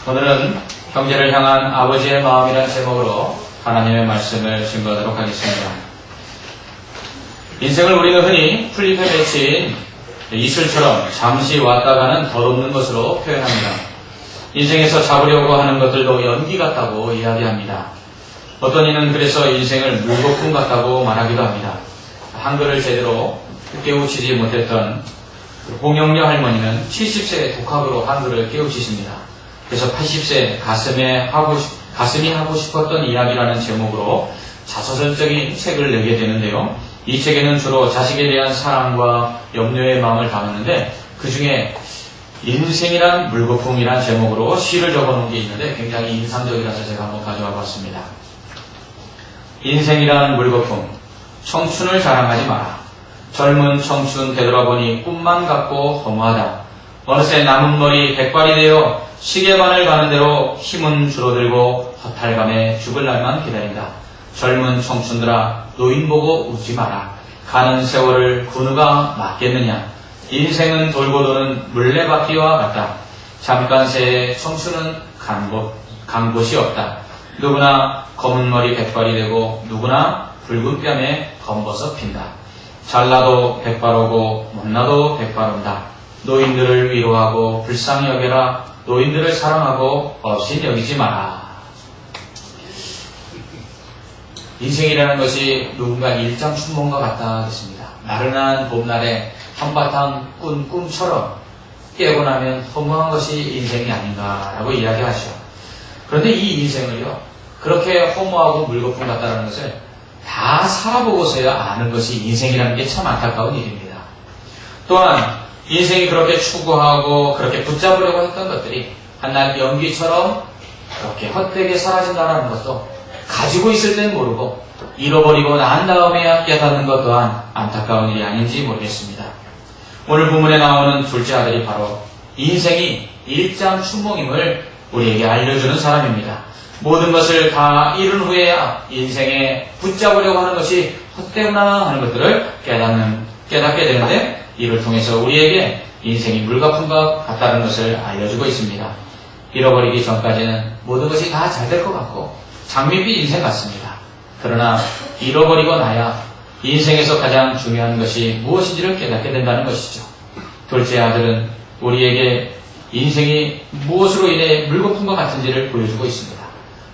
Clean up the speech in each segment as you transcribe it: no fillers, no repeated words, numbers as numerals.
오늘은 형제를 향한 아버지의 마음이라는 제목으로 하나님의 말씀을 증거하도록 하겠습니다. 인생을 우리는 흔히 풀잎에 맺힌 이슬처럼 잠시 왔다 가는 덧없는 것으로 표현합니다. 인생에서 잡으려고 하는 것들도 연기 같다고 이야기합니다. 어떤 이는 그래서 인생을 물거품 같다고 말하기도 합니다. 한글을 제대로 깨우치지 못했던 홍영려 할머니는 70세의 독학으로 한글을 깨우치십니다. 그래서 80세 가슴이 하고 싶었던 이야기라는 제목으로 자서전적인 책을 내게 되는데요. 이 책에는 주로 자식에 대한 사랑과 염려의 마음을 담았는데 그 중에 인생이란 물거품이란 제목으로 시를 적어놓은 게 있는데 굉장히 인상적이라서 제가 한번 가져와 봤습니다. 인생이란 물거품, 청춘을 자랑하지 마라. 젊은 청춘 되돌아보니 꿈만 같고 허무하다. 어느새 남은 머리 백발이 되어 시계반을 가는 대로 힘은 줄어들고 허탈감에 죽을 날만 기다린다. 젊은 청춘들아 노인 보고 웃지 마라. 가는 세월을 그 누가 맞겠느냐. 인생은 돌고 도는 물레바퀴와 같다. 잠깐 새에 청춘은 간 곳이 없다. 누구나 검은 머리 백발이 되고 누구나 붉은 뺨에 검버섯 핀다. 잘나도 백발 오고 못나도 백발 온다. 노인들을 위로하고 불쌍히 여겨라. 노인들을 사랑하고 없이 여기지 마라. 인생이라는 것이 누군가 일장춘몽과 같다 하겠습니다. 나른한 봄날에 한바탕 꾼 꿈처럼 깨고 나면 허무한 것이 인생이 아닌가라고 이야기하죠. 그런데 이 인생을요, 그렇게 허무하고 물거품 같다는 것을 다 살아보고서야 아는 것이 인생이라는 게 참 안타까운 일입니다. 또한 인생이 그렇게 추구하고 그렇게 붙잡으려고 했던 것들이 한날 연기처럼 그렇게 헛되게 사라진다는 것도 가지고 있을 땐 모르고 잃어버리고 난 다음에야 깨닫는 것 또한 안타까운 일이 아닌지 모르겠습니다. 오늘 본문에 나오는 둘째 아들이 바로 인생이 일장춘몽임을 우리에게 알려주는 사람입니다. 모든 것을 다 잃은 후에야 인생에 붙잡으려고 하는 것이 헛되구나 하는 것들을 깨닫게 되는데 이를 통해서 우리에게 인생이 물거품과 같다는 것을 알려주고 있습니다. 잃어버리기 전까지는 모든 것이 다 잘 될 것 같고 장밋빛 인생 같습니다. 그러나 잃어버리고 나야 인생에서 가장 중요한 것이 무엇인지를 깨닫게 된다는 것이죠. 둘째 아들은 우리에게 인생이 무엇으로 인해 물거품과 같은지를 보여주고 있습니다.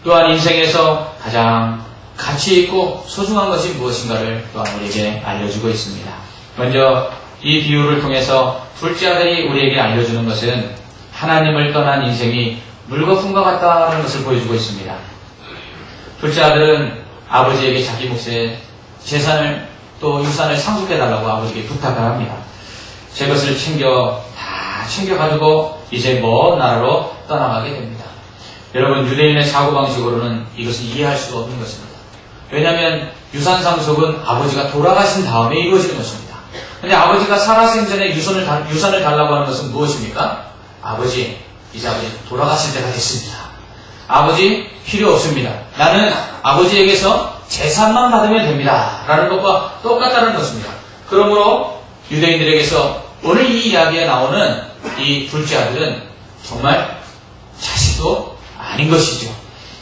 또한 인생에서 가장 가치 있고 소중한 것이 무엇인가를 또한 우리에게 알려주고 있습니다. 먼저 이 비유를 통해서 둘째 아들이 우리에게 알려주는 것은 하나님을 떠난 인생이 물거품과 같다는 것을 보여주고 있습니다. 둘째 아들은 아버지에게 자기 몫의 재산을 또 유산을 상속해달라고 아버지에게 부탁을 합니다. 제 것을 다 챙겨가지고 이제 먼 나라로 떠나가게 됩니다. 여러분, 유대인의 사고방식으로는 이것을 이해할 수가 없는 것입니다. 왜냐하면 유산 상속은 아버지가 돌아가신 다음에 이루어지는 것입니다. 근데 아버지가 살아생 전에 유산을 달라고 하는 것은 무엇입니까? 아버지, 이제 아버지 돌아가실 때가 됐습니다. 아버지 필요 없습니다. 나는 아버지에게서 재산만 받으면 됩니다. 라는 것과 똑같다는 것입니다. 그러므로 유대인들에게서 오늘 이 이야기에 나오는 이 둘째 아들은 정말 자식도 아닌 것이죠.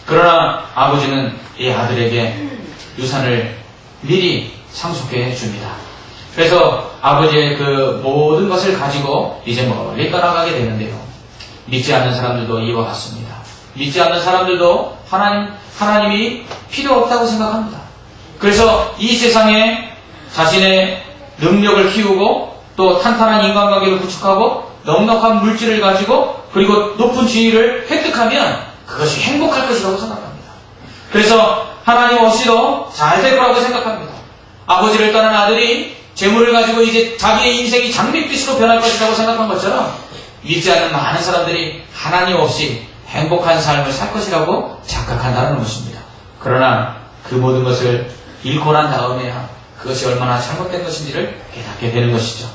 그러나 아버지는 이 아들에게 유산을 미리 상속해 줍니다. 그래서 아버지의 그 모든 것을 가지고 이제 멀리 떠나가게 되는데요. 믿지 않는 사람들도 이와 같습니다. 믿지 않는 사람들도 하나님이 필요 없다고 생각합니다. 그래서 이 세상에 자신의 능력을 키우고 또 탄탄한 인간관계를 구축하고 넉넉한 물질을 가지고 그리고 높은 지위를 획득하면 그것이 행복할 것이라고 생각합니다. 그래서 하나님 없이도 잘 될 거라고 생각합니다. 아버지를 떠난 아들이 재물을 가지고 이제 자기의 인생이 장밋빛으로 변할 것이라고 생각한 것처럼 믿지 않는 많은 사람들이 하나님 없이 행복한 삶을 살 것이라고 착각한다는 것입니다. 그러나 그 모든 것을 잃고 난 다음에야 그것이 얼마나 잘못된 것인지를 깨닫게 되는 것이죠.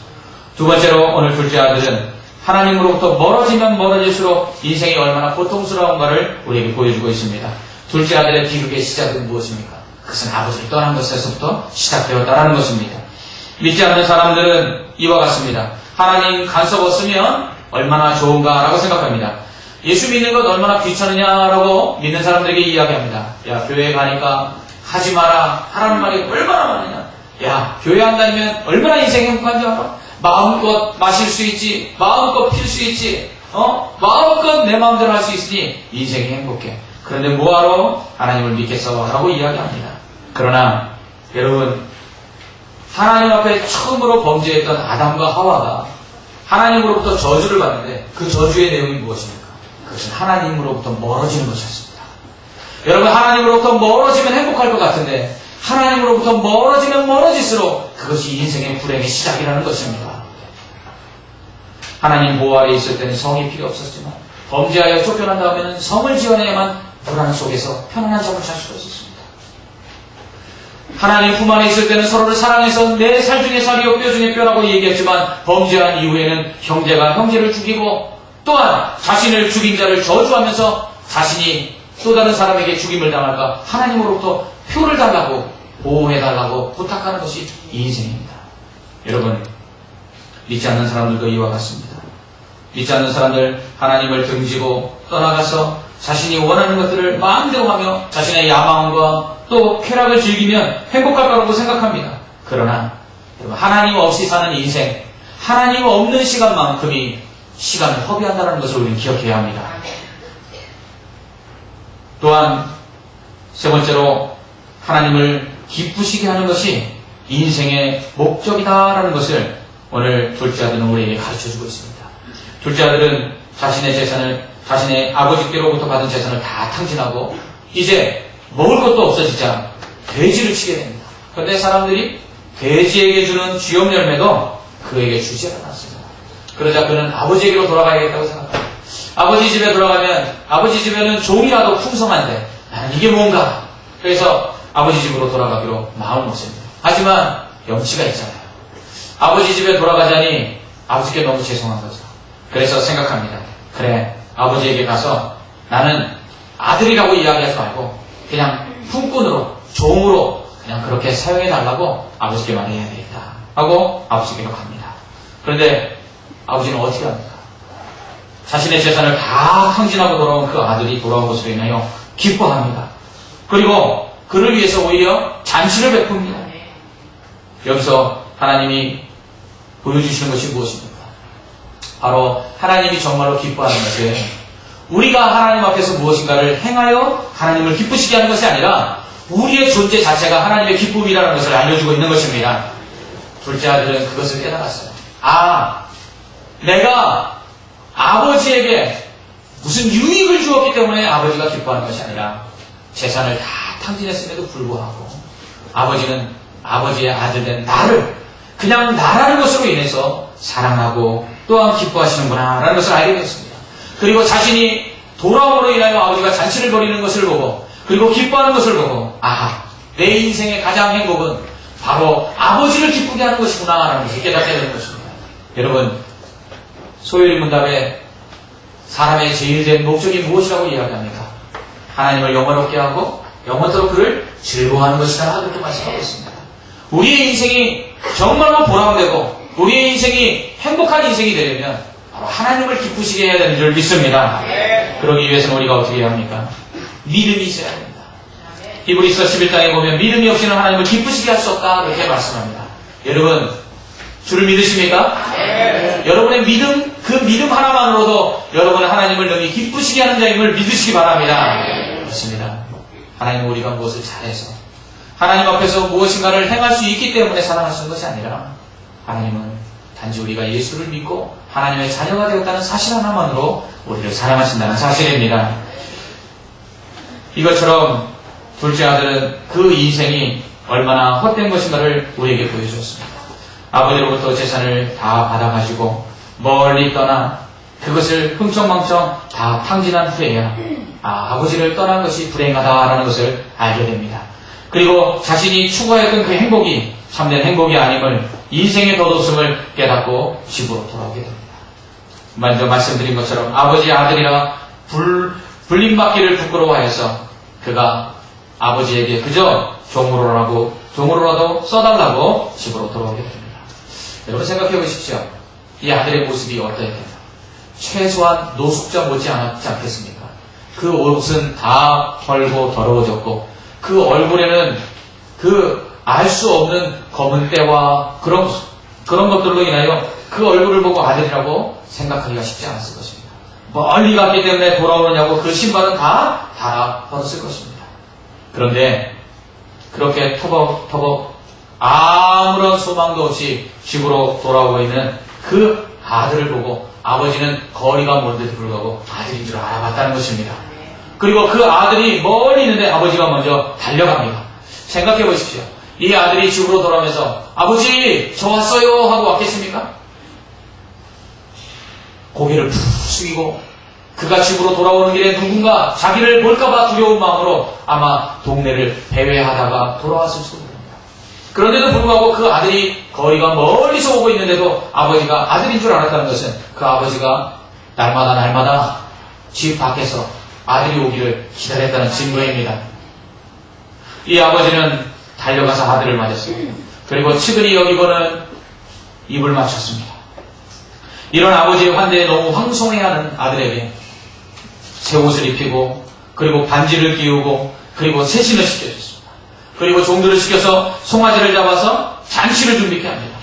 두 번째로 오늘 둘째 아들은 하나님으로부터 멀어지면 멀어질수록 인생이 얼마나 고통스러운가를 우리에게 보여주고 있습니다. 둘째 아들의 비극의 시작은 무엇입니까? 그것은 아버지를 떠난 것에서부터 시작되었다는 것입니다. 믿지 않는 사람들은 이와 같습니다. 하나님 간섭 없으면 얼마나 좋은가라고 생각합니다. 예수 믿는 것 얼마나 귀찮으냐라고 믿는 사람들에게 이야기합니다. 야, 교회 가니까 하지 마라 하라는 말이 얼마나 많으냐. 야, 교회 안 다니면 얼마나 인생 행복한 줄 알아? 마음껏 마실 수 있지, 마음껏 필 수 있지, 마음껏 내 마음대로 할 수 있으니 인생이 행복해. 그런데 뭐하러 하나님을 믿겠어? 라고 이야기합니다. 그러나 여러분, 하나님 앞에 처음으로 범죄했던 아담과 하와가 하나님으로부터 저주를 받는데 그 저주의 내용이 무엇입니까? 그것은 하나님으로부터 멀어지는 것이었습니다. 여러분, 하나님으로부터 멀어지면 행복할 것 같은데 하나님으로부터 멀어지면 멀어질수록 그것이 인생의 불행의 시작이라는 것입니다. 하나님 보호 아래 있을 때는 성이 필요 없었지만 범죄하여 쫓겨난 다음에는 성을 지어내야만 불안 속에서 편안한 잠을 잘 수가 있었습니다. 하나님 품 안에 있을 때는 서로를 사랑해서 내 살 중에 살이요 뼈 중에 뼈라고 얘기했지만 범죄한 이후에는 형제가 형제를 죽이고 또한 자신을 죽인 자를 저주하면서 자신이 또 다른 사람에게 죽임을 당할까 하나님으로부터 표를 달라고 보호해달라고 부탁하는 것이 이 인생입니다. 여러분, 믿지 않는 사람들도 이와 같습니다. 믿지 않는 사람들, 하나님을 등지고 떠나가서 자신이 원하는 것들을 마음대로 하며 자신의 야망과 또 쾌락을 즐기면 행복할 거라고 생각합니다. 그러나 여러분, 하나님 없이 사는 인생, 하나님 없는 시간만큼이 시간을 허비한다는 것을 우리는 기억해야 합니다. 또한 세 번째로 하나님을 기쁘시게 하는 것이 인생의 목적이다라는 것을 오늘 둘째 아들은 우리에게 가르쳐주고 있습니다. 둘째 아들은 자신의 재산을, 자신의 아버지께로부터 받은 재산을 다 탕진하고 이제 먹을 것도 없어지자 돼지를 치게 됩니다. 그런데 사람들이 돼지에게 주는 쥐염 열매도 그에게 주지 않았습니다. 그러자 그는 아버지에게로 돌아가야겠다고 생각합니다. 아버지 집에 돌아가면 아버지 집에는 종이라도 풍성한데 나는 이게 뭔가. 그래서 아버지 집으로 돌아가기로 마음을 먹습니다. 하지만 염치가 있잖아요. 아버지 집에 돌아가자니 아버지께 너무 죄송한 거죠. 그래서 생각합니다. 그래, 아버지에게 가서 나는 아들이라고 이야기하지 말고 그냥 품꾼으로, 종으로 그냥 그렇게 사용해달라고 아버지께 말해야 되겠다 하고 아버지께로 갑니다. 그런데 아버지는 어떻게 합니까? 자신의 재산을 다 탕진하고 돌아온 그 아들이 돌아온 것으로 인하여 기뻐합니다. 그리고 그를 위해서 오히려 잔치를 베풉니다. 여기서 하나님이 보여주시는 것이 무엇입니까? 바로 하나님이 정말로 기뻐하는 것은 우리가 하나님 앞에서 무엇인가를 행하여 하나님을 기쁘시게 하는 것이 아니라 우리의 존재 자체가 하나님의 기쁨이라는 것을 알려주고 있는 것입니다. 둘째 아들은 그것을 깨달았어요. 아, 내가 아버지에게 무슨 유익을 주었기 때문에 아버지가 기뻐하는 것이 아니라 재산을 다 탕진했음에도 불구하고 아버지는 아버지의 아들된 나를 그냥 나라는 것으로 인해서 사랑하고 또한 기뻐하시는구나 라는 것을 알게 됐습니다. 그리고 자신이 돌아옴으로 인하여 아버지가 잔치를 벌이는 것을 보고 그리고 기뻐하는 것을 보고 아, 내 인생의 가장 행복은 바로 아버지를 기쁘게 하는 것이구나 라는 것을 깨닫게 되는 것입니다. 여러분, 소요리 문답에 사람의 제일 된 목적이 무엇이라고 이야기합니까? 하나님을 영원롭게 하고 영원토록 그를 즐거워하는 것이다 그렇게 말씀하고 있습니다. 우리의 인생이 정말로 보람되고 우리의 인생이 행복한 인생이 되려면 바로 하나님을 기쁘시게 해야 되는 줄 믿습니다. 그러기 위해서는 우리가 어떻게 해야 합니까? 믿음이 있어야 합니다. 히브리서 11장에 보면 믿음이 없이는 하나님을 기쁘시게 할 수 없다 그렇게 말씀합니다. 여러분, 주를 믿으십니까? 여러분의 믿음, 그 믿음 하나만으로도 여러분은 하나님을 능히 기쁘시게 하는 자임을 믿으시기 바랍니다. 그렇습니다. 하나님은 우리가 무엇을 잘해서 하나님 앞에서 무엇인가를 행할 수 있기 때문에 사랑하시는 것이 아니라 하나님은 단지 우리가 예수를 믿고 하나님의 자녀가 되었다는 사실 하나만으로 우리를 사랑하신다는 사실입니다. 이것처럼 둘째 아들은 그 인생이 얼마나 헛된 것인가를 우리에게 보여주었습니다. 아버지로부터 재산을 다 받아가지고 멀리 떠나 그것을 흥청망청 다 탕진한 후에야 아버지를 떠난 것이 불행하다라는 것을 알게 됩니다. 그리고 자신이 추구했던 그 행복이 참된 행복이 아님을 인생의 덧웃음을 깨닫고 집으로 돌아오게 됩니다. 먼저 말씀드린 것처럼 아버지의 아들이라 불림받기를 부끄러워해서 그가 아버지에게 그저 종으로라도 써달라고 집으로 돌아오게 됩니다. 여러분 생각해 보십시오. 이 아들의 모습이 어떠했겠나? 최소한 노숙자 못지않았지 않겠습니까? 그 옷은 다 헐고 더러워졌고 그 얼굴에는 그 알 수 없는 검은 때와 그런 것들로 인하여 그 얼굴을 보고 아들이라고 생각하기가 쉽지 않았을 것입니다. 멀리 갔기 때문에 돌아오느냐고 그 신발은 다 벗었을 것입니다. 그런데 그렇게 터벅터벅 아무런 소망도 없이 집으로 돌아오고 있는 그 아들을 보고 아버지는 거리가 먼데도 불구하고 아들인 줄 알아봤다는 것입니다. 그리고 그 아들이 멀리 있는데 아버지가 먼저 달려갑니다. 생각해 보십시오. 이 아들이 집으로 돌아오면서 아버지 저 왔어요 하고 왔겠습니까? 고개를 푹 숙이고 그가 집으로 돌아오는 길에 누군가 자기를 볼까봐 두려운 마음으로 아마 동네를 배회하다가 돌아왔을 수도 있습니다. 그런데도 불구하고 그 아들이 거리가 멀리서 오고 있는데도 아버지가 아들인 줄 알았다는 것은 그 아버지가 날마다 집 밖에서 아들이 오기를 기다렸다는 증거입니다. 이 아버지는 달려가서 아들을 맞았습니다. 그리고 측은히 여기고는 입을 맞췄습니다. 이런 아버지의 환대에 너무 황송해하는 아들에게 새 옷을 입히고 그리고 반지를 끼우고 그리고 세신을 시켜줬습니다. 그리고 종들을 시켜서 송아지를 잡아서 잔치를 준비케 합니다.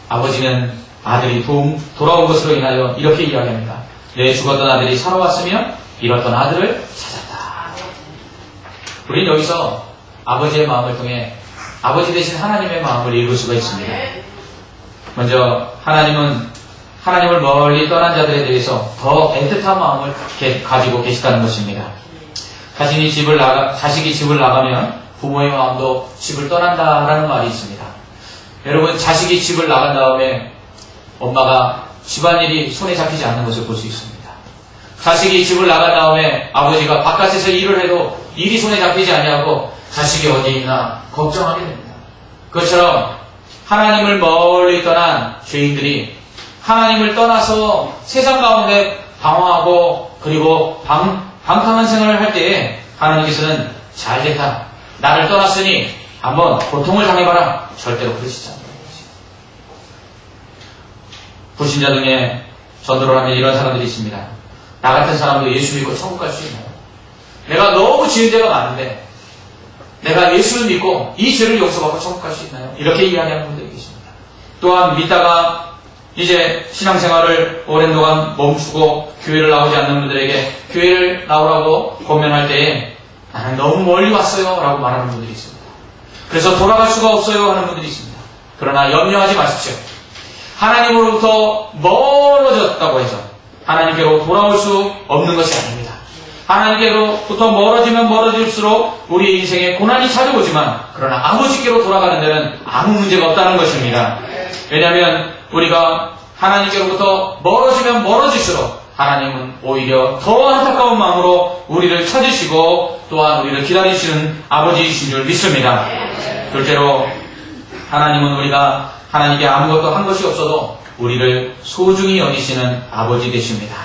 아버지는 아들이 돌아온 것으로 인하여 이렇게 이야기합니다. 내 죽었던 아들이 살아왔으며 잃었던 아들을 찾았다. 우리는 여기서 아버지의 마음을 통해 아버지 대신 하나님의 마음을 읽을 수가 있습니다. 먼저 하나님을 멀리 떠난 자들에 대해서 더 애틋한 마음을 가지고 계시다는 것입니다. 자식이 집을 나가면 부모의 마음도 집을 떠난다라는 말이 있습니다. 여러분, 자식이 집을 나간 다음에 엄마가 집안일이 손에 잡히지 않는 것을 볼 수 있습니다. 자식이 집을 나간 다음에 아버지가 바깥에서 일을 해도 일이 손에 잡히지 아니하고 자식이 어디 있나 걱정하게 됩니다. 그것처럼 하나님을 멀리 떠난 죄인들이 하나님을 떠나서 세상 가운데 방황하고 그리고 방탕한 생활을 할 때에 하나님께서는 잘됐다. 나를 떠났으니 한번 고통을 당해봐라. 절대로 그러시지 않는 것입니다. 불신자 중에 전도를 하면 이런 사람들이 있습니다. 나 같은 사람도 예수 믿고 천국 갈 수 있나요? 내가 너무 지은 죄가 많은데 내가 예수를 믿고 이 죄를 용서받고 천국 갈 수 있나요? 이렇게 이야기하는 분들이 계십니다. 또한 믿다가 이제 신앙생활을 오랜 동안 멈추고 교회를 나오지 않는 분들에게 교회를 나오라고 권면할 때에 나는 너무 멀리 왔어요 라고 말하는 분들이 있습니다. 그래서 돌아갈 수가 없어요 하는 분들이 있습니다. 그러나 염려하지 마십시오. 하나님으로부터 멀어졌다고 해서 하나님께로 돌아올 수 없는 것이 아닙니다. 하나님께로부터 멀어지면 멀어질수록 우리의 인생에 고난이 찾아오지만 그러나 아버지께로 돌아가는 데는 아무 문제가 없다는 것입니다. 왜냐하면 우리가 하나님께로부터 멀어지면 멀어질수록 하나님은 오히려 더 안타까운 마음으로 우리를 찾으시고 또한 우리를 기다리시는 아버지이신 줄 믿습니다. 둘째로 하나님은 우리가 하나님께 아무것도 한 것이 없어도 우리를 소중히 여기시는 아버지 되십니다.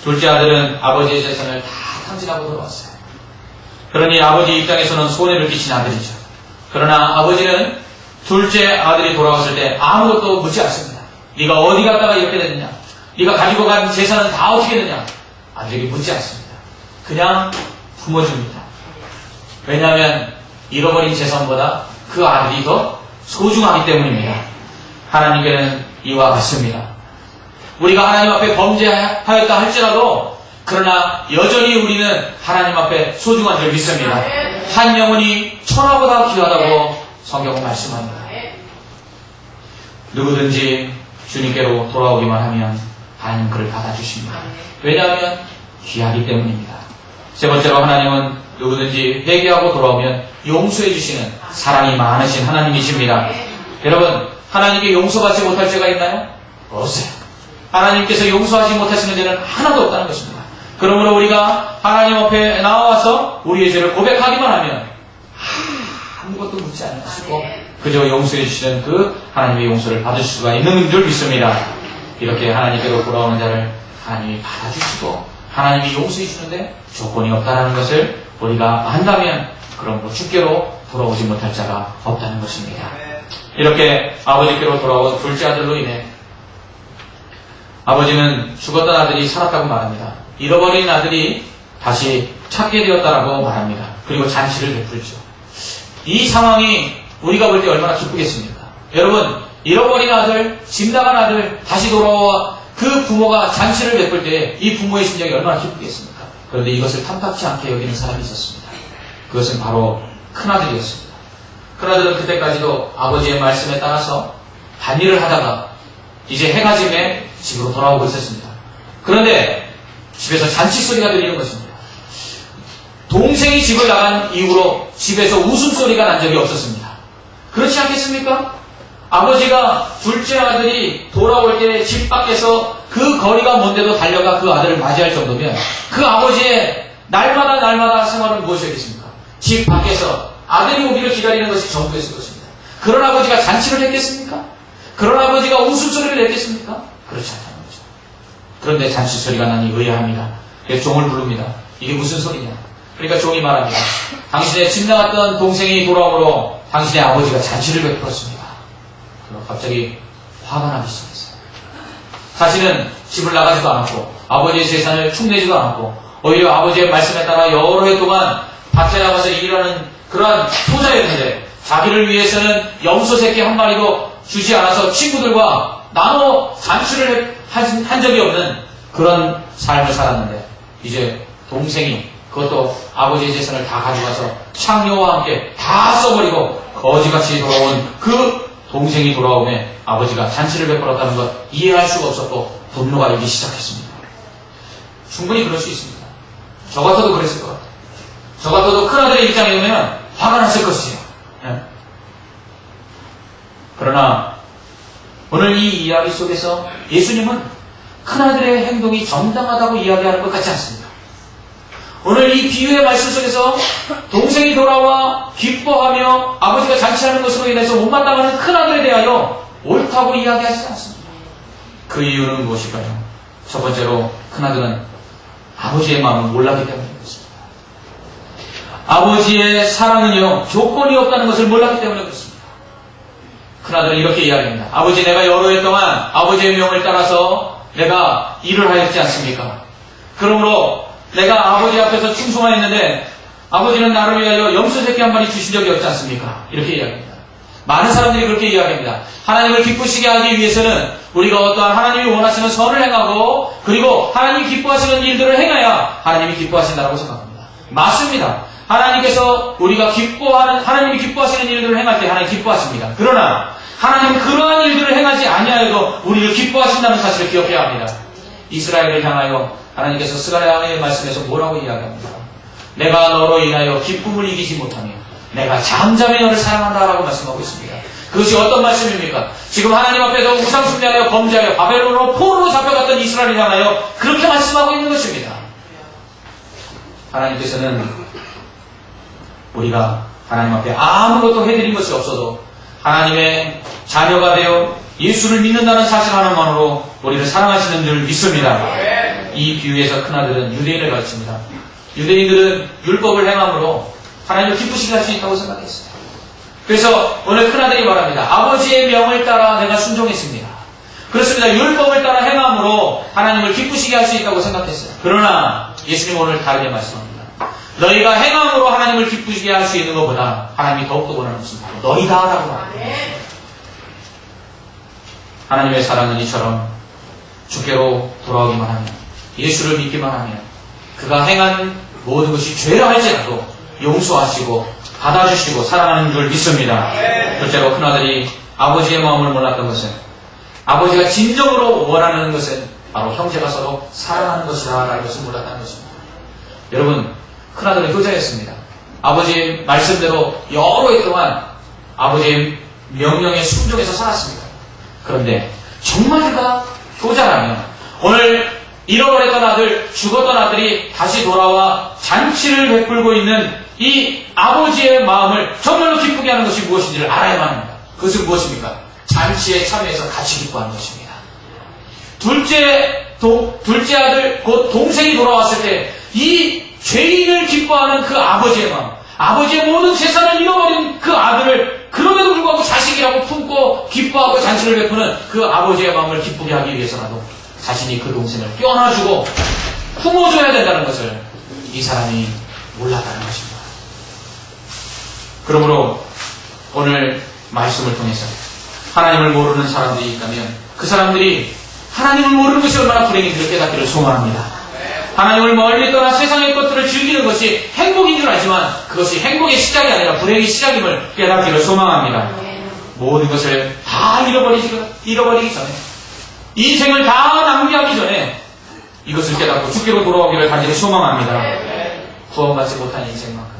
둘째 아들은 아버지의 재산을 다 탕진하고 돌아왔어요. 그러니 아버지 입장에서는 손해를 끼친 아들이죠. 그러나 아버지는 둘째 아들이 돌아왔을 때 아무것도 묻지 않습니다. 네가 어디 갔다가 이렇게 됐느냐? 네가 가지고 간 재산은 다 어떻게 됐느냐? 아들에게 묻지 않습니다. 그냥 품어줍니다. 왜냐하면 잃어버린 재산보다 그 아들이 더 소중하기 때문입니다. 하나님께는 이와 같습니다. 우리가 하나님 앞에 범죄하였다 할지라도 그러나 여전히 우리는 하나님 앞에 소중한 줄 믿습니다. 한 영혼이 천하보다 귀하다고 성경은 말씀합니다. 누구든지 주님께로 돌아오기만 하면 하나님 그를 받아주십니다. 왜냐하면 귀하기 때문입니다. 세 번째로 하나님은 누구든지 회개하고 돌아오면 용서해 주시는 사랑이 많으신 하나님이십니다. 여러분, 하나님께 용서받지 못할 죄가 있나요? 없어요. 하나님께서 용서하지 못하시는 죄는 하나도 없다는 것입니다. 그러므로 우리가 하나님 앞에 나와서 우리의 죄를 고백하기만 하면 아무것도 묻지 않으시고 그저 용서해 주시는 그 하나님의 용서를 받을 수가 있는 줄 믿습니다. 이렇게 하나님께로 돌아오는 자를 하나님이 받아주시고 하나님이 용서해 주는데 조건이 없다는 것을 우리가 안다면 그러므로 주께로 돌아오지 못할 자가 없다는 것입니다. 이렇게 아버지께로 돌아온 둘째 아들로 인해 아버지는 죽었던 아들이 살았다고 말합니다. 잃어버린 아들이 다시 찾게 되었다라고 말합니다. 그리고 잔치를 베풀죠. 이 상황이 우리가 볼 때 얼마나 기쁘겠습니까? 여러분, 잃어버린 아들, 집 나간 아들 다시 돌아와 그 부모가 잔치를 베풀 때 이 부모의 심정이 얼마나 기쁘겠습니까? 그런데 이것을 탐탁치 않게 여기는 사람이 있었습니다. 그것은 바로 큰아들이었습니다. 큰아들은 그때까지도 아버지의 말씀에 따라서 반일을 하다가 이제 해가 지면 집으로 돌아오고 있었습니다. 그런데 집에서 잔치 소리가 들리는 것입니다. 동생이 집을 나간 이후로 집에서 웃음소리가 난 적이 없었습니다. 그렇지 않겠습니까? 아버지가 둘째 아들이 돌아올 때 집 밖에서 그 거리가 먼데도 달려가 그 아들을 맞이할 정도면 그 아버지의 날마다 생활은 무엇이었겠습니까? 집 밖에서 아들이 오기를 기다리는 것이 전부였을 것입니다. 그런 아버지가 잔치를 했겠습니까? 그런 아버지가 웃음소리를 냈겠습니까? 그렇지 않다는 거죠. 그런데 잔치 소리가 나니 의아합니다. 그래서 종을 부릅니다. 이게 무슨 소리냐? 그러니까 종이 말합니다. 당신의 집 나갔던 동생이 돌아오므로 당신의 아버지가 잔치를 베풀었습니다. 그럼 갑자기 화가 나기 시작했어요. 자신은 집을 나가지도 않았고 아버지의 재산을 축내지도 않았고 오히려 아버지의 말씀에 따라 여러 해 동안 밭에 나가서 일하는 그러한 소자였는데 자기를 위해서는 염소 새끼 한 마리도 주지 않아서 친구들과 나눠 잔치를 한 적이 없는 그런 삶을 살았는데 이제 동생이 그것도 아버지의 재산을 다 가져가서 창녀와 함께 다 써버리고 거지같이 돌아온 그 동생이 돌아오면 아버지가 잔치를 베풀었다는 것 이해할 수가 없었고 분노가 일기 시작했습니다. 충분히 그럴 수 있습니다. 저 같아도 그랬을 것 같아요. 저 같아도 큰아들의 입장에 오면 화가 났을 것이에요. 네. 그러나 오늘 이 이야기 속에서 예수님은 큰아들의 행동이 정당하다고 이야기하는 것 같지 않습니다. 오늘 이 비유의 말씀 속에서 동생이 돌아와 기뻐하며 아버지가 잔치하는 것으로 인해서 못마땅하는 큰아들에 대하여 옳다고 이야기하지 않습니다. 그 이유는 무엇일까요? 첫 번째로 큰아들은 아버지의 마음을 몰랐기 때문에 그렇습니다. 아버지의 사랑은요 조건이 없다는 것을 몰랐기 때문에 그렇습니다. 큰아들은 이렇게 이야기합니다. 아버지, 내가 여러 해 동안 아버지의 명을 따라서 내가 일을 하였지 않습니까? 그러므로 내가 아버지 앞에서 충성하였는데 아버지는 나를 위하여 염소 새끼 한 마리 주신 적이 없지 않습니까? 이렇게 이야기합니다. 많은 사람들이 그렇게 이야기합니다. 하나님을 기쁘시게 하기 위해서는 우리가 어떠한 하나님이 원하시는 선을 행하고 그리고 하나님이 기뻐하시는 일들을 행해야 하나님이 기뻐하신다고 생각합니다. 맞습니다. 하나님께서 우리가 하나님이 기뻐하시는 일들을 행할 때 하나님 기뻐하십니다. 그러나 하나님은 그러한 일들을 행하지 아니하여도 우리를 기뻐하신다는 사실을 기억해야 합니다. 이스라엘을 향하여 하나님께서 스가랴의 말씀에서 뭐라고 이야기합니까? 내가 너로 인하여 기쁨을 이기지 못하며 내가 잠잠히 너를 사랑한다라고 말씀하고 있습니다. 그것이 어떤 말씀입니까? 지금 하나님 앞에서 우상 숭배하여 범죄하여 바벨론으로 포로로 잡혀갔던 이스라엘을 향하여 그렇게 말씀하고 있는 것입니다. 하나님께서는 우리가 하나님 앞에 아무것도 해드린 것이 없어도 하나님의 자녀가 되어 예수를 믿는다는 사실 하나만으로 우리를 사랑하시는 줄 믿습니다. 이 비유에서 큰아들은 유대인을 가르칩니다. 유대인들은 율법을 행함으로 하나님을 기쁘시게 할 수 있다고 생각했어요. 그래서 오늘 큰아들이 말합니다. 아버지의 명을 따라 내가 순종했습니다. 그렇습니다. 율법을 따라 행함으로 하나님을 기쁘시게 할 수 있다고 생각했어요. 그러나 예수님 오늘 다르게 말씀합니다. 너희가 행함으로 하나님을 기쁘시게 할 수 있는 것보다 하나님이 더욱더 원하는 것은 바로 너희다라고 말합니다. 하나님의 사랑은 이처럼 주께로 돌아오기만 하면 예수를 믿기만 하면 그가 행한 모든 것이 죄라 할지라도 용서하시고 받아주시고 사랑하는 줄 믿습니다. 둘째로 큰아들이 아버지의 마음을 몰랐던 것은 아버지가 진정으로 원하는 것은 바로 형제가 서로 사랑하는 것이라는 것을 몰랐다는 것입니다. 여러분, 큰아들은 효자였습니다. 아버지의 말씀대로 여러 해 동안 아버지의 명령에 순종해서 살았습니다. 그런데 정말 그가 효자라면 오늘 잃어버렸던 아들, 죽었던 아들이 다시 돌아와 잔치를 베풀고 있는 이 아버지의 마음을 정말로 기쁘게 하는 것이 무엇인지를 알아야만 합니다. 그것은 무엇입니까? 잔치에 참여해서 같이 기뻐하는 것입니다. 둘째 아들, 곧 동생이 돌아왔을 때 이 죄인을 기뻐하는 그 아버지의 마음, 아버지의 모든 재산을 잃어버린 그 아들을 그럼에도 불구하고 자식이라고 품고 기뻐하고 잔치를 베푸는 그 아버지의 마음을 기쁘게 하기 위해서라도 자신이 그 동생을 껴안아주고 품어줘야 된다는 것을 이 사람이 몰랐다는 것입니다. 그러므로 오늘 말씀을 통해서 하나님을 모르는 사람들이 있다면 그 사람들이 하나님을 모르는 것이 얼마나 불행인지를 깨닫기를 소망합니다. 하나님을 멀리 떠나 세상의 것들을 즐기는 것이 행복인 줄 알지만 그것이 행복의 시작이 아니라 불행의 시작임을 깨닫기를 소망합니다. 모든 것을 다 잃어버리기 전에, 인생을 다 낭비하기 전에 이것을 깨닫고 주께로 돌아오기를 간절히 소망합니다. 구원받지 못한 인생만큼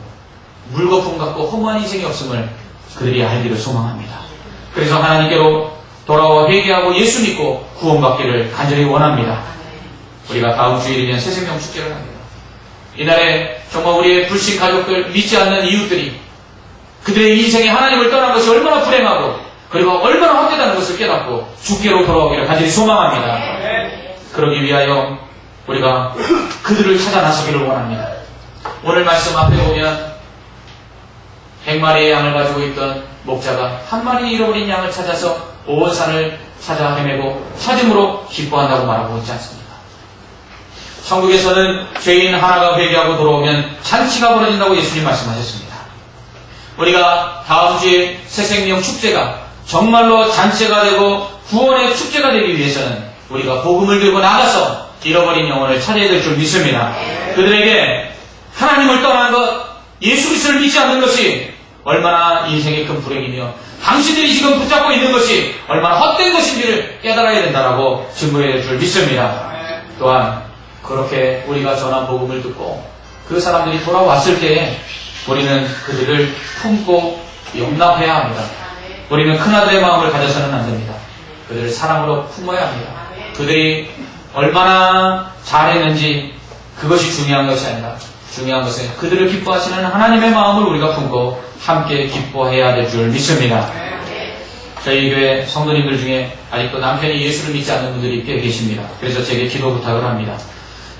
물거품 같고 허무한 인생이 없음을 그들이 알기를 소망합니다. 그래서 하나님께로 돌아와 회개하고 예수 믿고 구원받기를 간절히 원합니다. 우리가 다음 주일이면 새생명 축제를 합니다. 이날에 정말 우리의 불신 가족들, 믿지 않는 이웃들이 그들의 인생에 하나님을 떠난 것이 얼마나 불행하고 그리고 얼마나 헛되다는 것을 깨닫고 주께로 돌아오기를 간절히 소망합니다. 그러기 위하여 우리가 그들을 찾아 나서기를 원합니다. 오늘 말씀 앞에 보면 100마리의 양을 가지고 있던 목자가 한 마리 잃어버린 양을 찾아서 온 산을 찾아 헤매고 찾음으로 기뻐한다고 말하고 있지 않습니까? 천국에서는 죄인 하나가 회개하고 돌아오면 잔치가 벌어진다고 예수님 말씀하셨습니다. 우리가 다음 주에 새생명 축제가 정말로 잔치가 되고 구원의 축제가 되기 위해서는 우리가 복음을 들고 나가서 잃어버린 영혼을 찾아야 될 줄 믿습니다. 그들에게 하나님을 떠난 것, 예수 그리스도를 믿지 않는 것이 얼마나 인생의 큰 불행이며 당신들이 지금 붙잡고 있는 것이 얼마나 헛된 것인지를 깨달아야 된다라고 증거해야 될 줄 믿습니다. 또한 그렇게 우리가 전한 복음을 듣고 그 사람들이 돌아왔을 때에 우리는 그들을 품고 용납해야 합니다. 우리는 큰아들의 마음을 가져서는 안 됩니다. 그들을 사랑으로 품어야 합니다. 그들이 얼마나 잘했는지 그것이 중요한 것이 아니라 중요한 것은 그들을 기뻐하시는 하나님의 마음을 우리가 품고 함께 기뻐해야 될 줄 믿습니다. 저희 교회 성도님들 중에 아직도 남편이 예수를 믿지 않는 분들이 꽤 계십니다. 그래서 제게 기도 부탁을 합니다.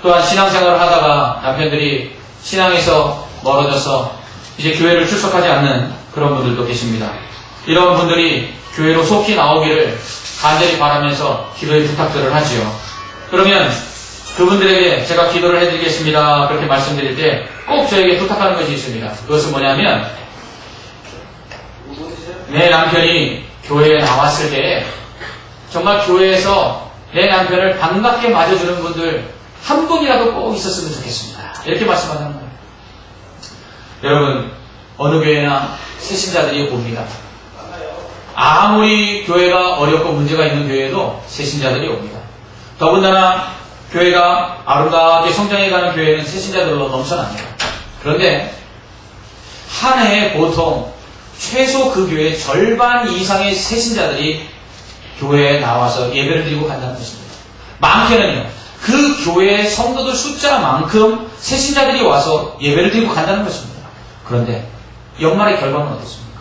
또한 신앙생활을 하다가 남편들이 신앙에서 멀어져서 이제 교회를 출석하지 않는 그런 분들도 계십니다. 이런 분들이 교회로 속히 나오기를 간절히 바라면서 기도의 부탁들을 하지요. 그러면 그분들에게 제가 기도를 해드리겠습니다. 그렇게 말씀드릴 때 꼭 저에게 부탁하는 것이 있습니다. 그것은 뭐냐면 내 남편이 교회에 나왔을 때 정말 교회에서 내 남편을 반갑게 맞아주는 분들 한 분이라도 꼭 있었으면 좋겠습니다. 이렇게 말씀하는 거예요. 여러분, 어느 교회나 새신자들이 옵니다. 아무리 교회가 어렵고 문제가 있는 교회에도 새신자들이 옵니다. 더군다나 교회가 아름답게 성장해가는 교회는 새신자들로 넘쳐납니다. 그런데 한 해에 보통 최소 그 교회의 절반 이상의 새신자들이 교회에 나와서 예배를 드리고 간다는 것입니다. 많게는요, 그 교회의 성도들 숫자만큼 새신자들이 와서 예배를 드리고 간다는 것입니다. 그런데 연말의 결과는 어떻습니까?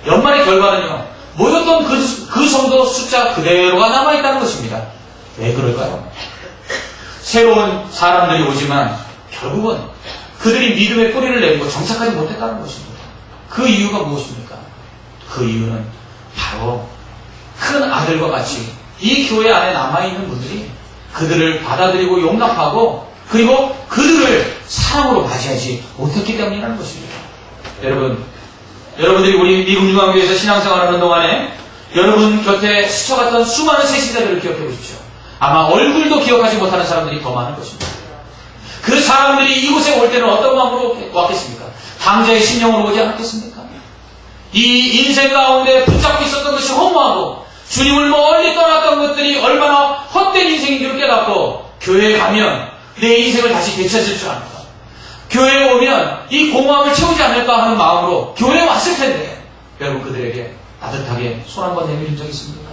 연말의 결과는요, 모였던 그 성도 숫자 그대로가 남아있다는 것입니다. 왜 그럴까요? 새로운 사람들이 오지만 결국은 그들이 믿음의 뿌리를 내리고 정착하지 못했다는 것입니다. 그 이유가 무엇입니까? 그 이유는 바로 큰 아들과 같이 이 교회 안에 남아있는 분들이 그들을 받아들이고 용납하고 그리고 그들을 사랑으로 맞이하지 못했기 때문이라는 것입니다. 여러분들이 우리 미국중앙교회에서 신앙생활하는 동안에 여러분 곁에 스쳐갔던 수많은 새신자들을 기억해 보십시오. 아마 얼굴도 기억하지 못하는 사람들이 더 많을 것입니다. 그 사람들이 이곳에 올 때는 어떤 마음으로 왔겠습니까? 당자의 심령으로 오지 않았겠습니까? 이 인생 가운데 붙잡고 있었던 것이 허무하고 주님을 멀리 떠났던 것들이 얼마나 헛된 인생인 줄 깨닫고 교회에 가면 내 인생을 다시 되찾을 줄 압니다. 교회에 오면 이 공허함을 채우지 않을까 하는 마음으로 교회에 왔을 텐데 여러분 그들에게 따뜻하게 손 한번 내밀은 적 있습니까?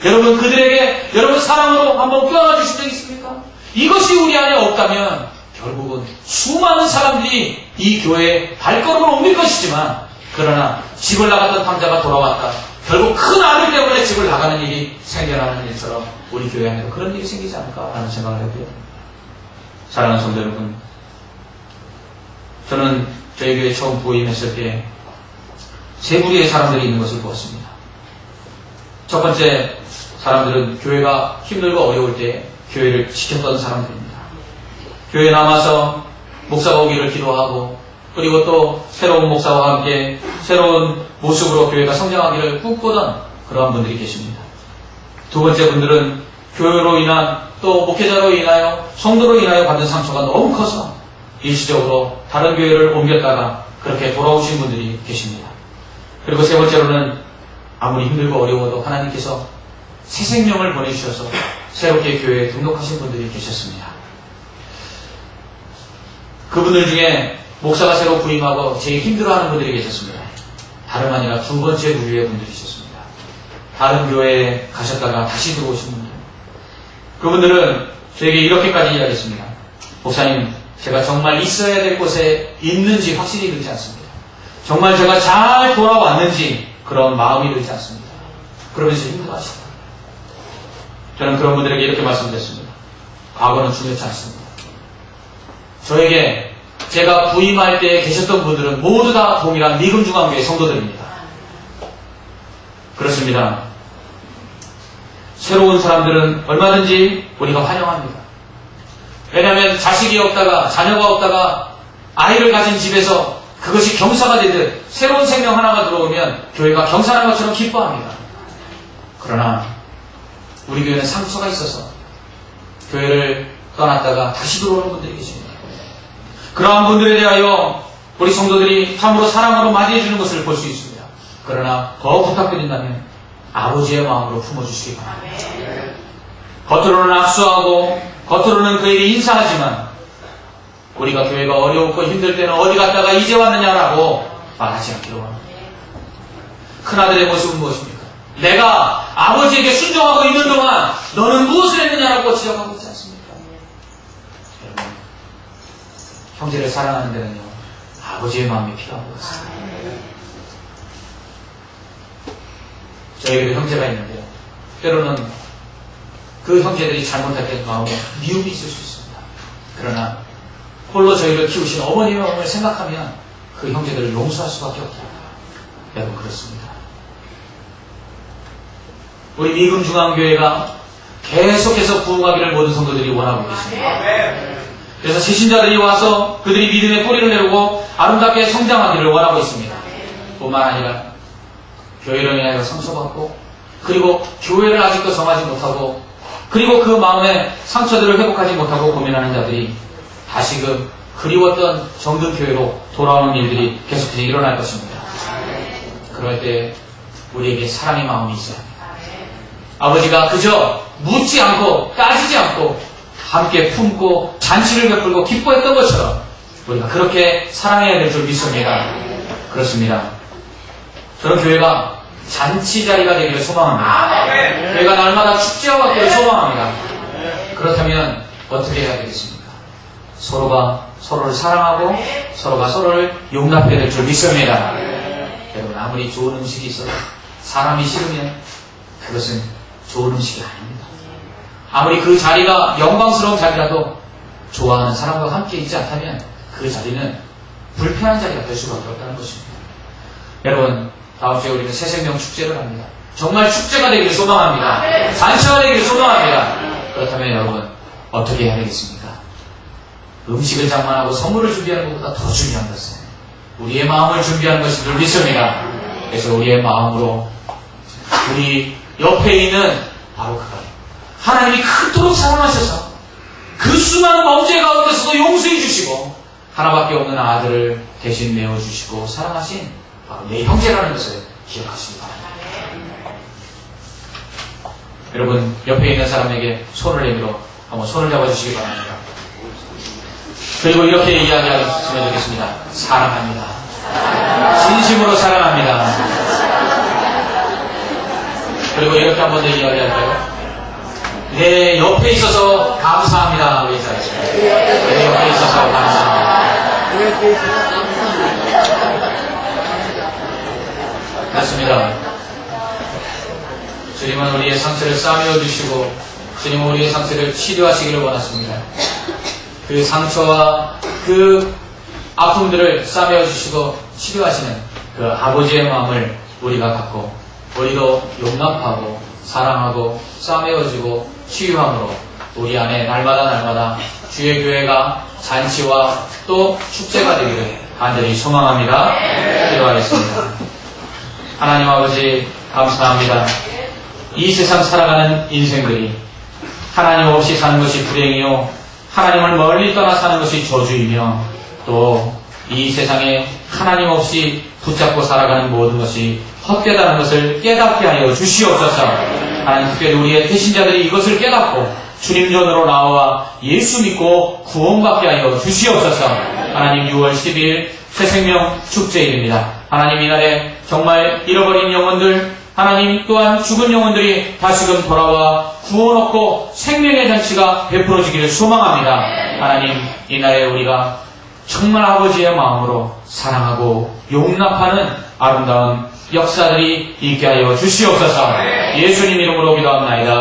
여러분 그들에게 여러분 사랑으로 한번 껴안아 주신 적 있습니까? 이것이 우리 안에 없다면 결국은 수많은 사람들이 이 교회에 발걸음을 옮길 것이지만 그러나 집을 나갔던 탕자가 돌아왔다. 결국 큰 아들 때문에 집을 나가는 일이 생겨나는 일처럼 우리 교회 안에도 그런 일이 생기지 않을까라는 생각을 해보요. 사랑하는 성도 여러분, 저는 저희 교회 처음 부임했을 때 세 부류의 사람들이 있는 것을 보았습니다. 첫 번째, 사람들은 교회가 힘들고 어려울 때 교회를 지켰던 사람들입니다. 교회에 남아서 목사가 오기를 기도하고 그리고 또 새로운 목사와 함께 새로운 모습으로 교회가 성장하기를 꿈꾸던 그러한 분들이 계십니다. 두 번째 분들은 교회로 인한 또 목회자로 인하여 성도로 인하여 받은 상처가 너무 커서 일시적으로 다른 교회를 옮겼다가 그렇게 돌아오신 분들이 계십니다. 그리고 세 번째로는 아무리 힘들고 어려워도 하나님께서 새 생명을 보내주셔서 새롭게 교회에 등록하신 분들이 계셨습니다. 그분들 중에 목사가 새로 부임하고 제일 힘들어하는 분들이 계셨습니다. 다름 아니라 두 번째 부류의 분들이 있었습니다. 다른 교회에 가셨다가 다시 들어오신 분들. 그분들은 저에게 이렇게까지 이야기했습니다. 목사님, 제가 정말 있어야 될 곳에 있는지 확실히 들지 않습니다. 정말 제가 잘 돌아왔는지 그런 마음이 들지 않습니다. 그러면서 힘들어하시다. 저는 그런 분들에게 이렇게 말씀드렸습니다. 과거는 중요치 않습니다. 저에게 제가 부임할 때 계셨던 분들은 모두 다 동일한 미금중앙교회 성도들입니다. 그렇습니다. 새로운 사람들은 얼마든지 우리가 환영합니다. 왜냐하면 자식이 없다가 자녀가 없다가 아이를 가진 집에서 그것이 경사가 되듯 새로운 생명 하나가 들어오면 교회가 경사하는 것처럼 기뻐합니다. 그러나 우리 교회는 상처가 있어서 교회를 떠났다가 다시 들어오는 분들이 계십니다. 그러한 분들에 대하여 우리 성도들이 참으로 사랑으로 맞이해 주는 것을 볼 수 있습니다. 그러나 더 부탁드린다면 아버지의 마음으로 품어주시기 바랍니다. 겉으로는 악수하고 겉으로는 그에게 인사하지만 우리가 교회가 어려웠고 힘들 때는 어디 갔다가 이제 왔느냐라고 말하지 않기로 합니다. 큰아들의 모습은 무엇입니까? 내가 아버지에게 순종하고 있는 동안 너는 무엇을 했느냐라고 지적하고 있지 않습니까? 여러분, 형제를 사랑하는 데는요, 아버지의 마음이 필요한 것 같습니다. 저에게도 형제가 있는데요, 때로는 그 형제들이 잘못할 때 마음에 미움이 있을 수 있습니다. 그러나 홀로 저희를 키우신 어머님의 마음을 생각하면 그 형제들을 용서할 수밖에 없다. 여러분, 그렇습니다. 우리 미금중앙교회가 계속해서 부흥하기를 모든 성도들이 원하고 계십니다. 그래서 새신자들이 와서 그들이 믿음의 뿌리를 내리고 아름답게 성장하기를 원하고 있습니다. 뿐만 아니라 교회로 인하여 상처받고 그리고 교회를 아직도 정하지 못하고 그리고 그 마음의 상처들을 회복하지 못하고 고민하는 자들이 다시금 그리웠던 정든교회로 돌아오는 일들이 계속해서 일어날 것입니다. 그럴 때 우리에게 사랑의 마음이 있어야 합니다. 아버지가 그저 묻지 않고 따지지 않고 함께 품고 잔치를 베풀고 기뻐했던 것처럼 우리가 그렇게 사랑해야 될 줄 믿습니다. 그렇습니다. 저는 교회가 잔치 자리가 되기를 소망합니다. 교회가 날마다 축제와 같기를 소망합니다. 그렇다면 어떻게 해야 되겠습니까? 서로가 서로를 사랑하고 서로가 서로를 용납해야 될 줄 믿습니다. 여러분, 아무리 좋은 음식이 있어도 사람이 싫으면 그것은 좋은 음식이 아닙니다. 아무리 그 자리가 영광스러운 자리라도 좋아하는 사람과 함께 있지 않다면 그 자리는 불편한 자리가 될 수밖에 없다는 것입니다. 여러분, 다음 주에 우리는 새생명 축제를 합니다. 정말 축제가 되기를 소망합니다. 잔치가 되기를 소망합니다. 그렇다면 여러분, 어떻게 해야 되겠습니까? 음식을 장만하고 선물을 준비하는 것보다 더 중요한 것은 우리의 마음을 준비하는 것인 줄 믿습니다. 그래서 우리의 마음으로 우리 옆에 있는 바로 그거예요. 하나님이 그토록 사랑하셔서 그 수많은 범죄 가운데서도 용서해 주시고 하나밖에 없는 아들을 대신 내어주시고 사랑하신 바로 내 형제라는 것을 기억하시기 바랍니다. 여러분, 옆에 있는 사람에게 손을 내밀어 한번 손을 잡아주시기 바랍니다. 그리고 이렇게 이야기하셨으면 좋겠습니다. 사랑합니다. 진심으로 사랑합니다. 그리고 이렇게 한 번 더 이야기할까요? 내 옆에 있어서 감사합니다. 우리 인사하겠습니다. 내 옆에 있어서 감사합니다. 맞습니다. 주님은 우리의 상처를 싸매어 주시고 주님은 우리의 상처를 치료하시기를 원하십니다. 그 상처와 그 아픔들을 싸매어 주시고 치료하시는 그 아버지의 마음을 우리가 갖고 우리도 용납하고 사랑하고 싸매어지고 치유함으로 우리 안에 날마다 주의 교회가 잔치와 또 축제가 되기를 간절히 소망합니다. 기도하겠습니다. 하나님 아버지 감사합니다. 이 세상 살아가는 인생들이 하나님 없이 사는 것이 불행이요 하나님을 멀리 떠나 사는 것이 저주이며 또 이 세상에 하나님 없이 붙잡고 살아가는 모든 것이 헛되다는 것을 깨닫게 하여 주시옵소서. 하나님 특별히 우리의 배신자들이 이것을 깨닫고 주님 전으로 나와 예수 믿고 구원받게 하여 주시옵소서. 하나님 6월 10일 새생명 축제일입니다. 하나님 이날에 정말 잃어버린 영혼들 하나님 또한 죽은 영혼들이 다시금 돌아와 구원 얻고 생명의 잔치가 베풀어지기를 소망합니다. 하나님 이날에 우리가 정말 아버지의 마음으로 사랑하고 용납하는 아름다운 역사들이 있게 하여 주시옵소서. 예수님 이름으로 기도합나이다.